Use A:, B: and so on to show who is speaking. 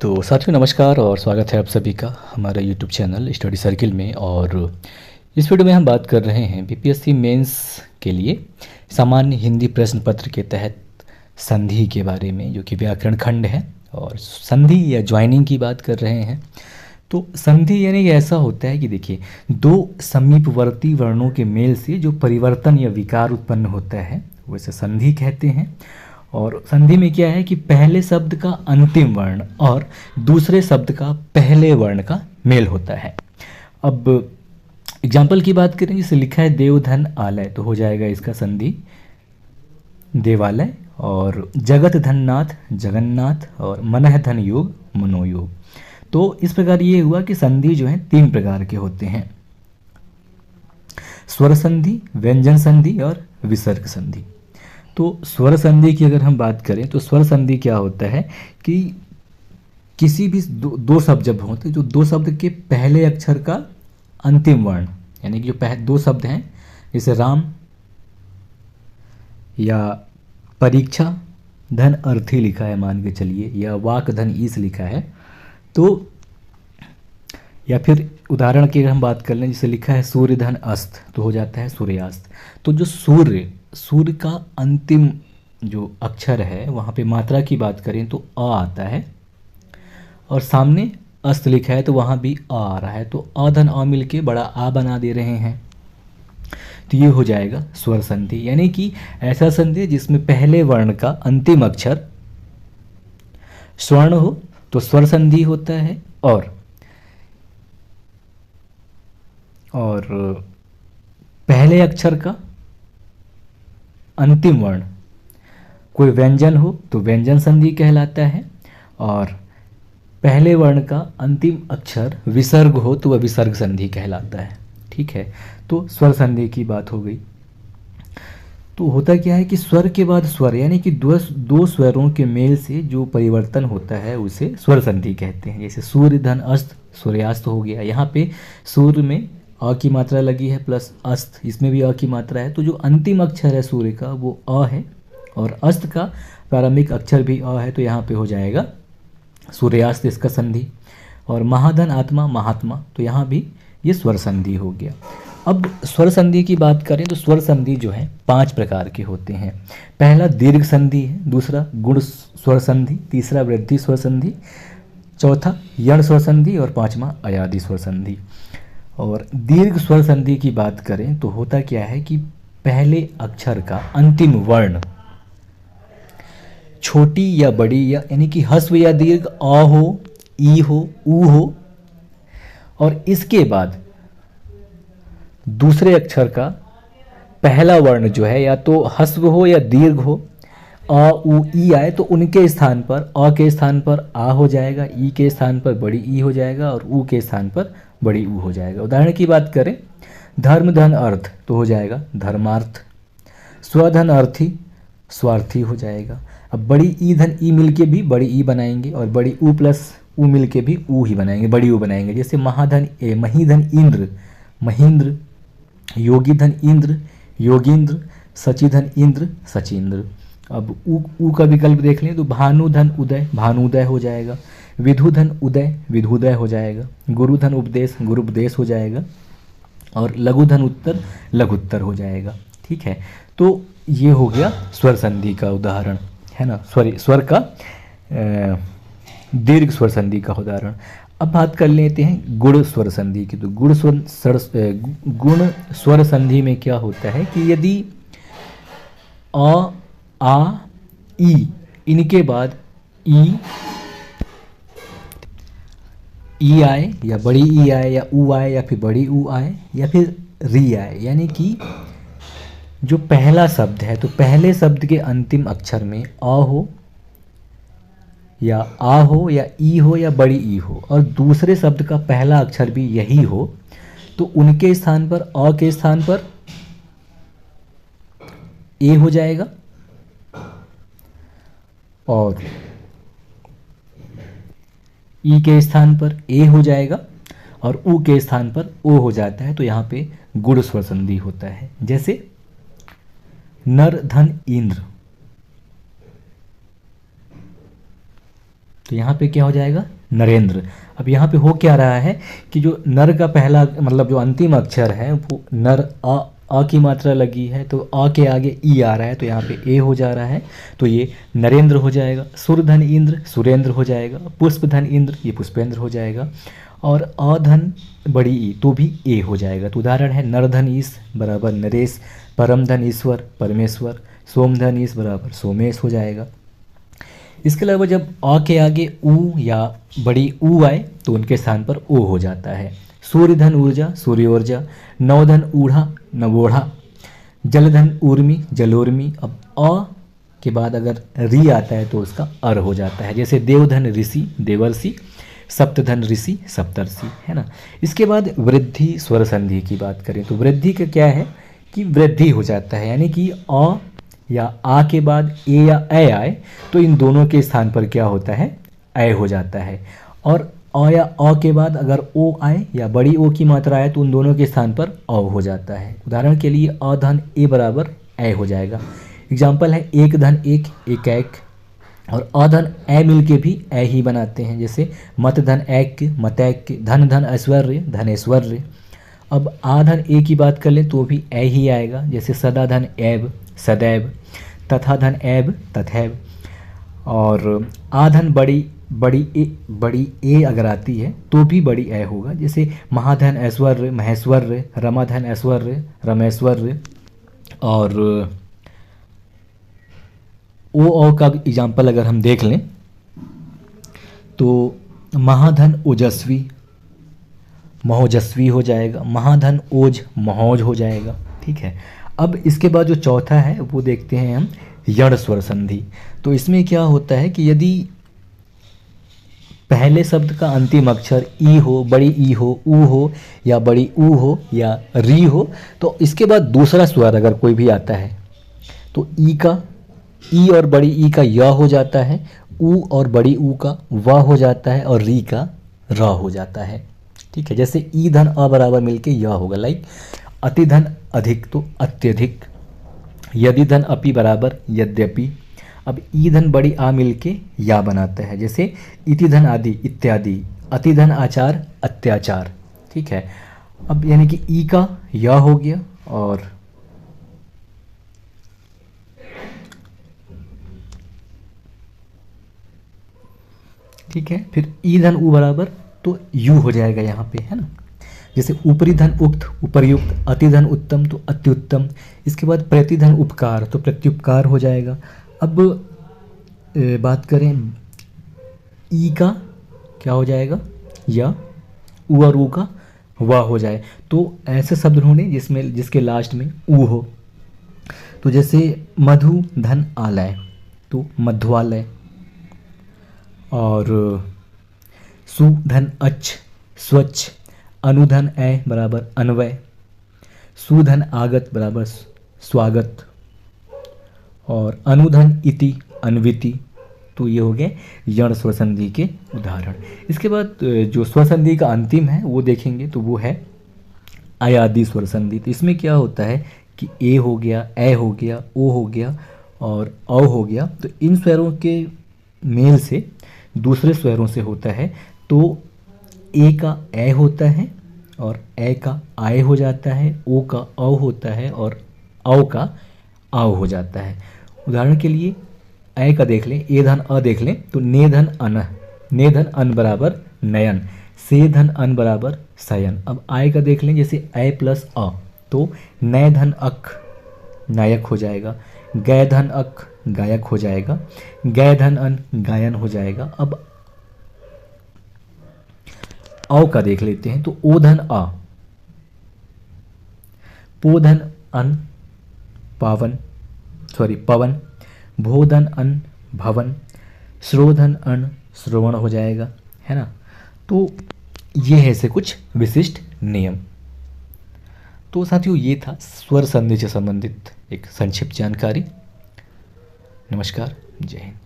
A: तो साथियों नमस्कार और स्वागत है आप सभी का हमारे यूट्यूब चैनल स्टडी सर्किल में। और इस वीडियो में हम बात कर रहे हैं बीपीएससी मेंस के लिए सामान्य हिंदी प्रश्न पत्र के तहत संधि के बारे में, जो कि व्याकरण खंड है। और संधि या ज्वाइनिंग की बात कर रहे हैं। तो संधि यानी कि ऐसा होता है कि देखिए, दो समीपवर्ती वर्णों के मेल से जो परिवर्तन या विकार उत्पन्न होता है वैसे संधि कहते हैं। और संधि में क्या है कि पहले शब्द का अंतिम वर्ण और दूसरे शब्द का पहले वर्ण का मेल होता है। अब एग्जाम्पल की बात करें, जैसे लिखा है देवधन आलय, तो हो जाएगा इसका संधि देवालय। और जगत धन नाथ जगन्नाथ, और मनः धन योग मनोयोग। तो इस प्रकार ये हुआ कि संधि जो है तीन प्रकार के होते हैं: स्वर संधि, व्यंजन संधि और विसर्ग संधि। तो स्वर संधि की अगर हम बात करें तो स्वर संधि क्या होता है कि किसी भी दो शब्द जब होते हैं, जो दो शब्द के पहले अक्षर का अंतिम वर्ण, यानी कि जो दो शब्द हैं, जैसे राम या परीक्षा धन अर्थी लिखा है मान के चलिए, या वाक धन ईस लिखा है, तो या फिर उदाहरण की अगर हम बात कर लें, जैसे लिखा है सूर्य धन अस्त, तो हो जाता है सूर्यास्त। तो जो सूर्य का अंतिम जो अक्षर है वहाँ पे मात्रा की बात करें तो अ आता है, और सामने अस्त लिखा है तो वहाँ भी अ आ रहा है, तो अ धन अ मिल के बड़ा आ बना दे रहे हैं। तो ये हो जाएगा स्वर संधि, यानी कि ऐसा संधि जिसमें पहले वर्ण का अंतिम अक्षर स्वर्ण हो तो स्वर संधि होता है, और पहले अक्षर का अंतिम वर्ण कोई व्यंजन हो तो व्यंजन संधि कहलाता है, और पहले वर्ण का अंतिम अक्षर विसर्ग हो तो वह विसर्ग संधि कहलाता है। ठीक है, तो स्वर संधि की बात हो गई। तो होता क्या है कि स्वर के बाद स्वर, यानी कि दो स्वरों के मेल से जो परिवर्तन होता है उसे स्वर संधि कहते हैं। जैसे सूर्य धन अस्त सूर्यास्त हो गया, यहाँ पे सूर्य में अ की मात्रा लगी है प्लस अस्त, इसमें भी अ की मात्रा है, तो जो अंतिम अक्षर है सूर्य का वो अ है, और अस्त का प्रारंभिक अक्षर भी अ है, तो यहाँ पे हो जाएगा सूर्यास्त इसका संधि। और महाधन आत्मा महात्मा, तो यहाँ भी ये स्वर संधि हो गया। अब स्वर संधि की बात करें तो स्वर संधि जो है 5 प्रकार के होते हैं। पहला दीर्घ संधि है, दूसरा गुण स्वर संधि, तीसरा वृद्धि स्वर संधि, चौथा यण स्वर संधि, और पांचवा अयादि स्वर संधि। और दीर्घ स्वर संधि की बात करें तो होता क्या है कि पहले अक्षर का अंतिम वर्ण छोटी या बड़ी, या यानी कि ह्रस्व या दीर्घ अ हो, ई हो, ऊ हो, और इसके बाद दूसरे अक्षर का पहला वर्ण जो है या तो ह्रस्व हो या दीर्घ हो, अ उ ई आए तो उनके स्थान पर अ के स्थान पर आ हो जाएगा, ई के स्थान पर बड़ी ई हो जाएगा, और ऊ के स्थान पर बड़ी ऊ हो जाएगा। उदाहरण की बात करें, धर्म धन अर्थ तो हो जाएगा धर्मार्थ, स्वधन अर्थी स्वार्थी हो जाएगा। अब बड़ी ई धन ई मिल के भी बड़ी ई बनाएंगे, और बड़ी ऊ प्लस ऊ मिल के भी ऊ ही बनाएंगे, बड़ी ऊ बनाएंगे। जैसे महाधन महीधन इंद्र महेंद्र, योगी धन इंद्र योगींद्र, सचिधन इंद्र सचिंद्र। अब ऊ का विकल्प देख लें तो भानुधन उदय भानुदय हो जाएगा, विधुधन उदय विधुदय हो जाएगा, गुरुधन उपदेश गुरुपदेश हो जाएगा, और लघुधन उत्तर लघुत्तर हो जाएगा। ठीक है, तो ये हो गया स्वर संधि का उदाहरण, है ना, स्वर का दीर्घ स्वर संधि का उदाहरण। अब बात कर लेते हैं गुण स्वर संधि की। तो गुण स्वर संधि में क्या होता है कि यदि अ आ ई इनके बाद ई आए, या बड़ी ई आए, या ऊ आए, या फिर बड़ी ऊ आए, या फिर री आए, यानी कि जो पहला शब्द है तो पहले शब्द के अंतिम अक्षर में अ हो या आ हो या ई हो या बड़ी ई हो, और दूसरे शब्द का पहला अक्षर भी यही हो, तो उनके स्थान पर अ के स्थान पर ए हो जाएगा, और ई के स्थान पर ए हो जाएगा, और ऊ के स्थान पर ओ हो जाता है। तो यहाँ पे गुण स्वर संधि होता है। जैसे नर धन इंद्र, तो यहाँ पे क्या हो जाएगा, नरेंद्र। अब यहाँ पे हो क्या रहा है कि जो नर का पहला मतलब जो अंतिम अक्षर है वो नर अ की मात्रा लगी है, तो अ के आगे ई आ रहा है, तो यहाँ पे ए हो जा रहा है, तो ये नरेंद्र हो जाएगा। सुरधन इंद्र सुरेंद्र हो जाएगा। पुष्पधन इंद्र ये पुष्पेंद्र हो जाएगा। और अधन बड़ी ई तो भी ए हो जाएगा। तो उदाहरण है नरधन ईश बराबर नरेश, परमधन ईश्वर परमेश्वर, सोमधन ईश बराबर सोमेश हो जाएगा। इसके अलावा जब अ के आगे ऊ या बड़ी ऊ आए तो उनके स्थान पर ओ हो जाता है। सूर्यधन ऊर्जा सूर्योर्जा, नवधन ऊढ़ा नवोढ़ा, जलधन ऊर्मी जलोर्मी। अब अ के बाद अगर री आता है तो उसका अर हो जाता है। जैसे देवधन ऋषि देवर्षि, सप्तधन ऋषि सप्तर्षि, है ना। इसके बाद वृद्धि स्वर संधि की बात करें तो वृद्धि का क्या है कि वृद्धि हो जाता है, यानी कि अ या आ के बाद ए या ए आए तो इन दोनों के स्थान पर क्या होता है, ए हो जाता है। और अ या अ के बाद अगर ओ आए या बड़ी ओ की मात्रा आए तो उन दोनों के स्थान पर अ हो जाता है। उदाहरण के लिए अधन ए बराबर ए हो जाएगा। एग्जाम्पल है एक धन एक एक एक, और अधन ए मिल के भी ए ही बनाते हैं। जैसे मत धन एक मतैक, धन धन ऐश्वर्य धनेश्वर्य। अब आधन ए की बात कर लें तो भी ए ही आएगा। जैसे सदा धन एब सदैव, तथा धन एब तथैव। और आधन बड़ी ए अगर आती है तो भी बड़ी ए होगा। जैसे महाधन ऐश्वर्य महेश्वर्य, रमाधन ऐश्वर्य रमेश्वर्य। और ओ का एग्जाम्पल अगर हम देख लें तो महाधन ओजस्वी महोजस्वी हो जाएगा, महाधन ओज महोज हो जाएगा। ठीक है। अब इसके बाद जो चौथा है वो देखते हैं हम यण स्वर संधि। तो इसमें क्या होता है कि यदि पहले शब्द का अंतिम अक्षर ई हो, बड़ी ई हो, ऊ हो या बड़ी ऊ हो या री हो, तो इसके बाद दूसरा स्वर अगर कोई भी आता है तो ई और बड़ी ई का य हो जाता है, ऊ और बड़ी ऊ का व हो जाता है, और री का र हो जाता है। ठीक है। जैसे ई धन अ बराबर मिलके य होगा, लाइक अति धन अधिक तो अत्यधिक, यदि धन अपि बराबर यद्यपि। अब ई धन बड़ी आ मिलके या बनाता है। जैसे इति धन आदि इत्यादि, अति धन आचार अत्याचार। ठीक है। अब यानी कि ई का या हो गया, और ठीक है, फिर ई धन ऊ बराबर तो यू हो जाएगा यहाँ पे, है ना। जैसे ऊपरी धन उक्त उपर्युक्त, अति धन उत्तम तो अत्युत्तम। इसके बाद प्रतिधन उपकार तो प्रत्युपकार हो जाएगा। अब बात करें ई का क्या हो जाएगा, या ऊ और ऊ का वा हो जाए। तो ऐसे शब्द ढूंढें जिसके लास्ट में ऊ हो। तो जैसे मधु धन आलय तो मध्वालय, और सुधन अच्छ स्वच्छ, अनुधन ए बराबर अन्वय, सुधन आगत बराबर स्वागत, और अनुधन इति अन्विति। तो ये हो गए यण स्वर संधि के उदाहरण। इसके बाद जो स्वर संधि का अंतिम है वो देखेंगे तो वो है अयादि स्वर संधि। तो इसमें क्या होता है कि ए हो गया, ए हो गया, ओ हो गया और औ हो गया। तो इन स्वरों के मेल से दूसरे स्वरों से होता है। तो ए का ए होता है और ए का आय हो जाता है, ओ का औ होता है और औ का आव हो जाता है। उदाहरण के लिए ए का देख लें, ए धन अ देख लें तो ने धन अन बराबर नयन, से धन अन बराबर सयन। अब आय का देख लें, जैसे ए प्लस अ तो नय धन अक नायक हो जाएगा, गय धन अक गायक हो जाएगा, गय धन अन गायन हो जाएगा। अब औ का देख लेते हैं तो ओ धन आ, पो धन अन पवन, भो धन अन भवन, श्रोधन अन श्रवण हो जाएगा, है ना। तो ये है ऐसे कुछ विशिष्ट नियम। तो साथियों ये था स्वर संधि से संबंधित एक संक्षिप्त जानकारी। नमस्कार, जय हिंद।